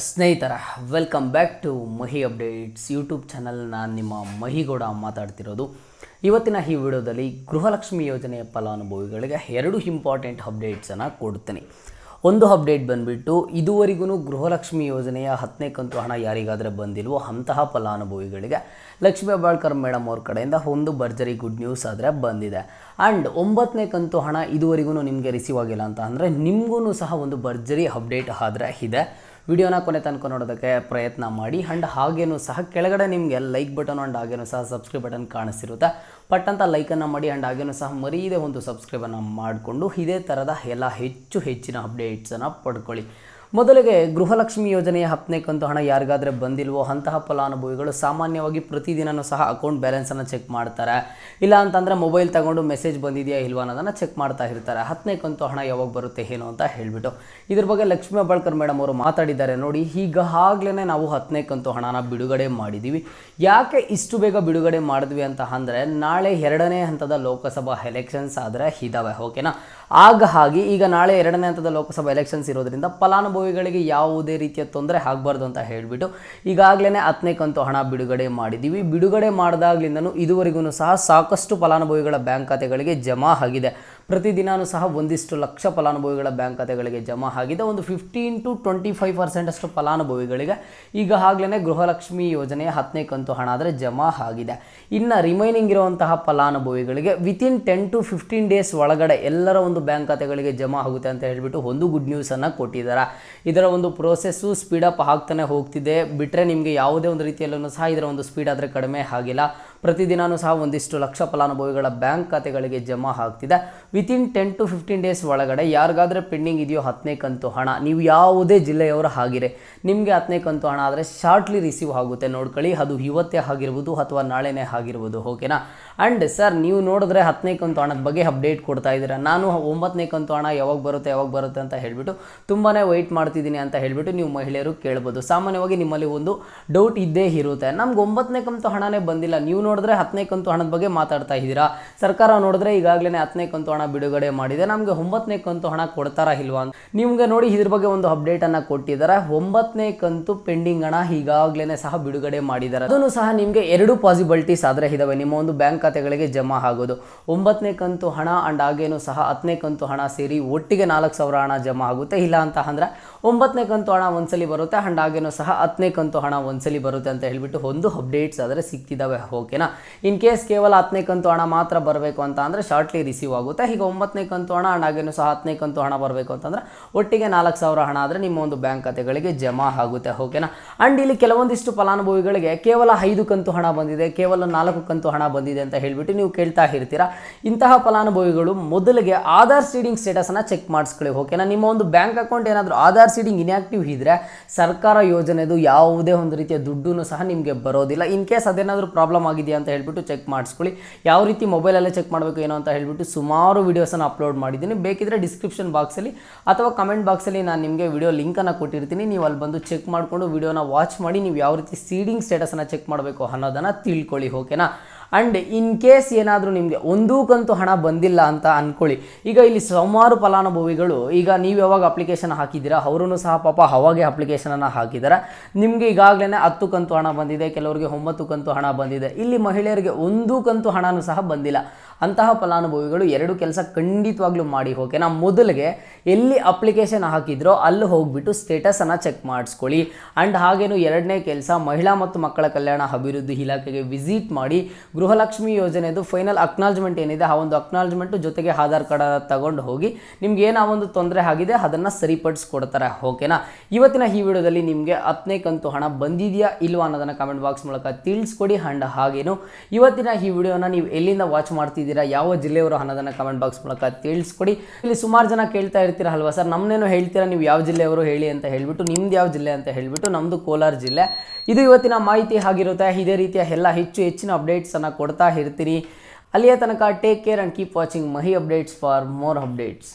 ಸ್ನೇಹಿತರ welcome back to Mahi updates YouTube channel. ನಾನು ನಿಮ್ಮ ಮಹಿಗೌಡ ಮಾತಾಡ್ತಿರೋದು. ಇವತ್ತಿನ ಈ ವಿಡಿಯೋದಲ್ಲಿ ಗೃಹಲಕ್ಷ್ಮಿ ಯೋಜನೆಯ ಫಲಾನುಭವಿಗಳಿಗೆ ಎರಡು ಇಂಪಾರ್ಟೆಂಟ್ ಅಪ್ಡೇಟ್ಸನ್ನು ಕೊಡ್ತೀನಿ. ಒಂದು ಅಪ್ಡೇಟ್ ಬಂದುಬಿಟ್ಟು ಇದುವರೆಗೂ ಗೃಹಲಕ್ಷ್ಮಿ ಯೋಜನೆಯ 10ನೇ ಕಂತು ಹಣ ಯಾರಿಗಾದರೆ ಬಂದಿಲ್ವೋ ಅಂತಹ ಫಲಾನುಭವಿಗಳಿಗೆ ಲಕ್ಷ್ಮೀ ಹೆಬ್ಬಾಳ್ಕರ್ ಮೇಡಮ್ ಅವ್ರ ಕಡೆಯಿಂದ ಒಂದು ಭರ್ಜರಿ ಗುಡ್ ನ್ಯೂಸ್ ಆದರೆ ಬಂದಿದೆ. ಆ್ಯಂಡ್ 9ನೇ ಕಂತು ಹಣ ಇದುವರೆಗೂ ನಿಮಗೆ ರಿಸೀವ್ ಆಗಿಲ್ಲ ಅಂತ ಅಂದರೆ ನಿಮಗೂ ಸಹ ಒಂದು ಭರ್ಜರಿ ಅಪ್ಡೇಟ್ ಆದರೆ ಇದೆ. ವಿಡಿಯೋನ ಕೊನೆ ತನಕ ನೋಡೋದಕ್ಕೆ ಪ್ರಯತ್ನ ಮಾಡಿ. ಆ್ಯಂಡ್ ಹಾಗೇನೂ ಸಹ ಕೆಳಗಡೆ ನಿಮಗೆ ಲೈಕ್ ಬಟನ್ ಆ್ಯಂಡ್ ಹಾಗೇನೂ ಸಹ ಸಬ್ಸ್ಕ್ರೈಬ್ ಬಟನ್ ಕಾಣಿಸ್ತಿರುತ್ತೆ. ಪಟ್ಟಂತ ಲೈಕನ್ನು ಮಾಡಿ. ಆ್ಯಂಡ್ ಹಾಗೇನೂ ಸಹ ಮರೀದೆ ಒಂದು ಸಬ್ಸ್ಕ್ರೈಬನ್ನು ಮಾಡಿಕೊಂಡು ಇದೇ ಥರದ ಎಲ್ಲ ಹೆಚ್ಚಿನ ಅಪ್ಡೇಟ್ಸನ್ನು ಪಡ್ಕೊಳ್ಳಿ. ಮೊದಲಿಗೆ ಗೃಹಲಕ್ಷ್ಮಿ ಯೋಜನೆಯ 10ನೇ ಕಂತು ಹಣ ಯಾರಿಗಾದರೆ ಬಂದಿಲ್ವೋ ಅಂತಹ ಫಲಾನುಭವಿಗಳು ಸಾಮಾನ್ಯವಾಗಿ ಪ್ರತಿದಿನವೂ ಸಹ ಅಕೌಂಟ್ ಬ್ಯಾಲೆನ್ಸನ್ನು ಚೆಕ್ ಮಾಡ್ತಾರೆ. ಇಲ್ಲ ಅಂತಂದರೆ ಮೊಬೈಲ್ ತಗೊಂಡು ಮೆಸೇಜ್ ಬಂದಿದೆಯಾ ಇಲ್ವಾ ಅನ್ನೋದನ್ನು ಚೆಕ್ ಮಾಡ್ತಾ ಇರ್ತಾರೆ. 10ನೇ ಕಂತು ಹಣ ಯಾವಾಗ ಬರುತ್ತೆ ಏನು ಅಂತ ಹೇಳಿಬಿಟ್ಟು ಇದ್ರ ಬಗ್ಗೆ ಲಕ್ಷ್ಮೀ ಹೆಬ್ಬಾಳ್ಕರ್ ಮೇಡಮ್ ಅವರು ಮಾತಾಡಿದ್ದಾರೆ ನೋಡಿ. ಈಗಾಗಲೇ ನಾವು 10ನೇ ಕಂತು ಹಣನ ಬಿಡುಗಡೆ ಮಾಡಿದ್ದೀವಿ. ಯಾಕೆ ಇಷ್ಟು ಬೇಗ ಬಿಡುಗಡೆ ಮಾಡಿದ್ವಿ ಅಂತ ಅಂದರೆ ನಾಳೆ 2ನೇ ಹಂತದ ಲೋಕಸಭಾ ಎಲೆಕ್ಷನ್ಸ್ ಆದರೆ ಇದ್ದಾವೆ, ಓಕೆನಾ. ಹಾಗಾಗಿ ಈಗ ನಾಳೆ 2ನೇ ಹಂತದ ಲೋಕಸಭಾ ಎಲೆಕ್ಷನ್ಸ್ ಇರೋದ್ರಿಂದ ಫಲಾನುಭವಿಗಳಿಗೆ ಯಾವುದೇ ರೀತಿಯ ತೊಂದರೆ ಆಗಬಾರ್ದು ಅಂತ ಹೇಳಿಬಿಟ್ಟು ಈಗಾಗಲೇ 10ನೇ ಕಂತು ಹಣ ಬಿಡುಗಡೆ ಮಾಡಿದ್ದೀವಿ. ಬಿಡುಗಡೆ ಮಾಡಿದಾಗ್ಲಿಂದನೂ ಇದುವರೆಗೂ ಸಹ ಸಾಕಷ್ಟು ಫಲಾನುಭವಿಗಳ ಬ್ಯಾಂಕ್ ಖಾತೆಗಳಿಗೆ ಜಮಾ ಆಗಿದೆ. ಪ್ರತಿದಿನವೂ ಸಹ ಒಂದಿಷ್ಟು ಲಕ್ಷ ಫಲಾನುಭವಿಗಳ ಬ್ಯಾಂಕ್ ಖಾತೆಗಳಿಗೆ ಜಮಾ ಆಗಿದೆ. ಒಂದು 15 to 25% ಅಷ್ಟು ಫಲಾನುಭವಿಗಳಿಗೆ ಈಗಾಗಲೇ ಗೃಹಲಕ್ಷ್ಮಿ ಯೋಜನೆಯ 10ನೇ ಕಂತು ಹಣ ಆದರೆ ಜಮಾ ಆಗಿದೆ. ಇನ್ನು ರಿಮೈನಿಂಗ್ ಇರುವಂತಹ ಫಲಾನುಭವಿಗಳಿಗೆ ವಿತಿನ್ 10 to 15 ಡೇಸ್ ಒಳಗಡೆ ಎಲ್ಲರ ಒಂದು ಬ್ಯಾಂಕ್ ಖಾತೆಗಳಿಗೆ ಜಮಾ ಆಗುತ್ತೆ ಅಂತ ಹೇಳಿಬಿಟ್ಟು ಒಂದು ಗುಡ್ ನ್ಯೂಸನ್ನು ಕೊಟ್ಟಿದ್ದಾರೆ. ಇದರ ಒಂದು ಪ್ರೋಸೆಸ್ಸು ಸ್ಪೀಡಪ್ ಆಗ್ತಾನೆ ಹೋಗ್ತಿದೆ. ಬಿಟ್ಟರೆ ನಿಮಗೆ ಯಾವುದೇ ಒಂದು ರೀತಿಯಲ್ಲೂ ಸಹ ಇದರ ಒಂದು ಸ್ಪೀಡ್ ಆದರೆ ಕಡಿಮೆ ಆಗಿಲ್ಲ. ಪ್ರತಿದಿನವೂ ಸಹ ಒಂದಿಷ್ಟು ಲಕ್ಷ ಫಲಾನುಭವಿಗಳ ಬ್ಯಾಂಕ್ ಖಾತೆಗಳಿಗೆ ಜಮಾ ಆಗ್ತಿದೆ. ವಿತಿನ್ 10 to 15 ಡೇಸ್ ಒಳಗಡೆ ಯಾರಿಗಾದರೆ ಪೆಂಡಿಂಗ್ ಇದೆಯೋ 10ನೇ ಕಂತು ಹಣ, ನೀವು ಯಾವುದೇ ಜಿಲ್ಲೆಯವರು ಆಗಿರೆ ನಿಮಗೆ 10ನೇ ಕಂತು ಹಣ ಆದರೆ ಶಾರ್ಟ್ಲಿ ರಿಸೀವ್ ಆಗುತ್ತೆ. ನೋಡ್ಕೊಳ್ಳಿ, ಅದು ಇವತ್ತೇ ಆಗಿರ್ಬೋದು ಅಥವಾ ನಾಳೆನೇ ಆಗಿರ್ಬೋದು, ಓಕೆನಾ. ಆ್ಯಂಡ್ ಸರ್ ನೀವು ನೋಡಿದ್ರೆ 10ನೇ ಕಂತು ಹಣದ ಬಗ್ಗೆ ಅಪ್ಡೇಟ್ ಕೊಡ್ತಾ ಇದ್ದೀರಾ. ನಾನು 9ನೇ ಕಂತು ಹಣ ಯಾವಾಗ ಬರುತ್ತೆ ಅಂತ ಹೇಳಿಬಿಟ್ಟು ತುಂಬಾ ವೆಯ್ಟ್ ಮಾಡ್ತಿದ್ದೀನಿ ಅಂತ ಹೇಳಿಬಿಟ್ಟು ನೀವು ಮಹಿಳೆಯರು ಕೇಳ್ಬೋದು. ಸಾಮಾನ್ಯವಾಗಿ ನಿಮ್ಮಲ್ಲಿ ಒಂದು ಡೌಟ್ ಇದ್ದೇ ಇರುತ್ತೆ, ನಮ್ಗೆ 9ನೇ ಕಂತು ಹಣನೇ ಬಂದಿಲ್ಲ. ನೀವು ನೋಡಿದ್ರೆ 10ನೇ ಕಂತು ಹಣದ ಬಗ್ಗೆ ಮಾತಾಡ್ತಾ ಇದ್ದೀರಾ. ಸರ್ಕಾರ ನೋಡಿದ್ರೆ ಈಗಾಗಲೇ 10ನೇ ಕಂತು ಹಣ ಬಿಡುಗಡೆ ಮಾಡಿದೆ, ನಮಗೆ 9ನೇ ಕಂತು ಹಣ ಕೊಡ್ತಾರಾ ಇಲ್ವಾ ಅಂತ ನಿಮಗೆ ನೋಡಿ ಇದ್ರ ಬಗ್ಗೆ ಒಂದು ಅಪ್ಡೇಟನ್ನು ಕೊಟ್ಟಿದ್ದಾರೆ. 9ನೇ ಕಂತು ಪೆಂಡಿಂಗ್ ಹಣ ಈಗಾಗಲೇ ಸಹ ಬಿಡುಗಡೆ ಮಾಡಿದ್ದಾರೆ. ಅದನ್ನು ಸಹ ನಿಮಗೆ ಎರಡು ಪಾಸಿಬಿಲಿಟೀಸ್ ಆದರೆ ಇದಾವೆ ನಿಮ್ಮ ಒಂದು ಬ್ಯಾಂಕ್ ಖಾತೆಗಳಿಗೆ ಜಮಾ ಆಗೋದು. 9ನೇ ಕಂತು ಹಣ ಆ್ಯಂಡ್ ಹಾಗೇನೂ ಸಹ 10ನೇ ಕಂತು ಹಣ ಸೇರಿ ಒಟ್ಟಿಗೆ 4,000 ಹಣ ಜಮಾ ಆಗುತ್ತೆ. ಇಲ್ಲ ಅಂತ ಅಂದರೆ 9ನೇ ಕಂತು ಹಣ ಒಂದ್ಸಲಿ ಬರುತ್ತೆ ಆ್ಯಂಡ್ ಹಾಗೇನೂ ಸಹ 10ನೇ ಕಂತು ಹಣ ಒಂದ್ಸಲಿ ಬರುತ್ತೆ ಅಂತ ಹೇಳಿಬಿಟ್ಟು ಒಂದು ಅಪ್ಡೇಟ್ಸ್ ಆದರೆ ಸಿಗ್ತಿದ್ದಾವೆ, ಓಕೆನಾ. ಇನ್ ಕೇಸ್ ಕೇವಲ 10ನೇ ಕಂತು ಹಣ ಮಾತ್ರ ಬರಬೇಕು ಅಂತ ಅಂದರೆ ಶಾರ್ಟ್ಲಿ ರಿಸೀವ್ ಆಗುತ್ತೆ. ಈಗ 9ನೇ ಕಂತು ಹಣ ಆ್ಯಂಡ್ ಹಾಗೇನೂ ಸಹ 10ನೇ ಕಂತು ಹಣ ಬರಬೇಕು ಅಂತಂದರೆ ಒಟ್ಟಿಗೆ 4,000 ಹಣ ಆದರೆ ನಿಮ್ಮ ಒಂದು ಬ್ಯಾಂಕ್ ಖಾತೆಗಳಿಗೆ ಜಮಾ ಆಗುತ್ತೆ, ಓಕೆನಾ. ಆ್ಯಂಡ್ ಇಲ್ಲಿ ಕೆಲವೊಂದಿಷ್ಟು ಫಲಾನುಭವಿಗಳಿಗೆ ಕೇವಲ 5 ಕಂತು ಹಣ ಬಂದಿದೆ, ಕೇವಲ 4 ಕಂತು ಹಣ ಬಂದಿದೆ ಅಂತ ಹೇಳಿಬಿಟ್ಟು ನೀವು ಕೇಳ್ತಾ ಇರ್ತೀರಾ. ಇಂತಹ ಫಲಾನುಭವಿಗಳು ಮೊದಲಿಗೆ ಆಧಾರ್ ಸೀಡಿಂಗ್ ಸ್ಟೇಟಸನ್ನು ಚೆಕ್ ಮಾಡಿಸ್ಕೊಳ್ಳಿ, ಓಕೆನಾ. ನಿಮ್ಮ ಒಂದು ಬ್ಯಾಂಕ್ ಅಕೌಂಟ್ ಏನಾದರೂ ಆಧಾರ್ ಸೀಡಿಂಗ್ ಇನ್ಯಾಕ್ಟಿವ್ ಇದ್ದರೆ ಸರ್ಕಾರ ಯೋಜನೆದು ಯಾವುದೇ ಒಂದು ರೀತಿಯ ದುಡ್ಡು ಸಹ ನಿಮಗೆ ಬರೋದಿಲ್ಲ. ಇನ್ ಕೇಸ್ ಅದೇನಾದರೂ ಪ್ರಾಬ್ಲಮ್ ಆಗಿದೆಯಾ ಅಂತ ಹೇಳ್ಬಿಟ್ಟು ಚೆಕ್ ಮಾಡಿಸ್ಕೊಳ್ಳಿ. ಯಾವ ರೀತಿ ಮೊಬೈಲಲ್ಲೇ ಚೆಕ್ ಮಾಡಬೇಕು ಏನೋ ಅಂತ ಹೇಳ್ಬಿಟ್ಟು ಸುಮಾರು ವೀಡಿಯೋಸನ್ನು ಅಪ್ಲೋಡ್ ಮಾಡಿದ್ದೀನಿ. ಬೇಕಿದ್ರೆ ಡಿಸ್ಕ್ರಿಪ್ಷನ್ ಬಾಕ್ಸಲ್ಲಿ ಅಥವಾ ಕಮೆಂಟ್ ಬಾಕ್ಸಲ್ಲಿ ನಾನು ನಿಮಗೆ ವಿಡಿಯೋ ಲಿಂಕನ್ನು ಕೊಟ್ಟಿರ್ತೀನಿ. ನೀವು ಅಲ್ಲಿ ಬಂದು ಚೆಕ್ ಮಾಡಿಕೊಂಡು ವಿಡಿಯೋನ ವಾಚ್ ಮಾಡಿ ನೀವು ಯಾವ ರೀತಿ ಸೀಡಿಂಗ್ ಸ್ಟೇಟಸನ್ನು ಚೆಕ್ ಮಾಡಬೇಕು ಅನ್ನೋದನ್ನು ತಿಳ್ಕೊಳ್ಳಿ, ಓಕೆನಾ. ಆ್ಯಂಡ್ ಇನ್ ಕೇಸ್ ಏನಾದರೂ ನಿಮಗೆ ಒಂದೂ ಕಂತು ಹಣ ಬಂದಿಲ್ಲ ಅಂತ ಅಂದ್ಕೊಳ್ಳಿ. ಈಗ ಇಲ್ಲಿ ಸುಮಾರು ಫಲಾನುಭವಿಗಳು ಈಗ ನೀವು ಯಾವಾಗ ಅಪ್ಲಿಕೇಶನ್ ಹಾಕಿದ್ದೀರಾ ಅವರೂ ಸಹ ಪಾಪ ಅವಾಗೆ ಅಪ್ಲಿಕೇಶನನ್ನು ಹಾಕಿದ್ದಾರೆ. ನಿಮಗೆ ಈಗಾಗಲೇ 10 ಕಂತು ಹಣ ಬಂದಿದೆ, ಕೆಲವರಿಗೆ 9 ಕಂತು ಹಣ ಬಂದಿದೆ. ಇಲ್ಲಿ ಮಹಿಳೆಯರಿಗೆ ಒಂದೂ ಕಂತು ಹಣನೂ ಸಹ ಬಂದಿಲ್ಲ. ಅಂತಹ ಫಲಾನುಭವಿಗಳು ಎರಡು ಕೆಲಸ ಖಂಡಿತವಾಗ್ಲೂ ಮಾಡಿ, ಓಕೆನಾ. ಮೊದಲಿಗೆ ಎಲ್ಲಿ ಅಪ್ಲಿಕೇಶನ್ ಹಾಕಿದ್ರೋ ಅಲ್ಲಿ ಹೋಗಿಬಿಟ್ಟು ಸ್ಟೇಟಸನ್ನು ಚೆಕ್ ಮಾಡಿಸ್ಕೊಳ್ಳಿ. ಆ್ಯಂಡ್ ಹಾಗೇನು ಎರಡನೇ ಕೆಲಸ ಮಹಿಳಾ ಮತ್ತು ಮಕ್ಕಳ ಕಲ್ಯಾಣ ಅಭಿವೃದ್ಧಿ ಇಲಾಖೆಗೆ ವಿಸಿಟ್ ಮಾಡಿ ಗೃಹಲಕ್ಷ್ಮಿ ಯೋಜನೆದು ಫೈನಲ್ ಅಕ್ನಾಲಜ್ಮೆಂಟ್ ಏನಿದೆ ಆ ಒಂದು ಅಕ್ನಾಲಜ್ಮೆಂಟು ಜೊತೆಗೆ ಆಧಾರ್ ಕಾರ್ಡ್ ತಗೊಂಡು ಹೋಗಿ ನಿಮ್ಗೆ ಏನೋ ಒಂದು ತೊಂದರೆ ಆಗಿದೆ ಅದನ್ನು ಸರಿಪಡಿಸ್ಕೊಡ್ತಾರೆ, ಓಕೆನಾ. ಇವತ್ತಿನ ಈ ವಿಡಿಯೋದಲ್ಲಿ ನಿಮಗೆ 10ನೇ ಕಂತು ಹಣ ಬಂದಿದೆಯಾ ಇಲ್ವಾ ಅನ್ನೋದನ್ನು ಕಮೆಂಟ್ ಬಾಕ್ಸ್ ಮೂಲಕ ತಿಳಿಸ್ಕೊಡಿ. ಆ್ಯಂಡ್ ಹಾಗೇನು ಇವತ್ತಿನ ಈ ವಿಡಿಯೋನ ನೀವು ಎಲ್ಲಿಂದ ವಾಚ್ ಮಾಡ್ತಿದ್ದೀರಾ, ಯಾವ ಜಿಲ್ಲೆಯವರು ಅನ್ನೋದನ್ನು ಕಮೆಂಟ್ ಬಾಕ್ಸ್ ಮೂಲಕ ತಿಳಿಸ್ಕೊಡಿ. ಇಲ್ಲಿ ಸುಮಾರು ಜನ ಕೇಳ್ತಾ ಇರ್ತೀರಾ ಅಲ್ವಾ ಸರ್, ನಮ್ಮನ್ನೇನು ಹೇಳ್ತೀರಾ ನೀವು ಯಾವ ಜಿಲ್ಲೆಯವರು ಹೇಳಿ ಅಂತ ಹೇಳಿಬಿಟ್ಟು. ನಿಮ್ದು ಯಾವ ಜಿಲ್ಲೆ ಅಂತ ಹೇಳಿಬಿಟ್ಟು ನಮ್ಮದು ಕೋಲಾರ ಜಿಲ್ಲೆ. ಇದು ಇವತ್ತಿನ ಮಾಹಿತಿ ಆಗಿರುತ್ತೆ. ಇದೇ ರೀತಿಯ ಎಲ್ಲ ಹೆಚ್ಚಿನ ಅಪ್ಡೇಟ್ಸನ್ನು ಕೊಡ್ತಾ ಇರ್ತೀರಿ. ಅಲ್ಲಿಯ ತನಕ take care and keep watching Mahi updates for more updates.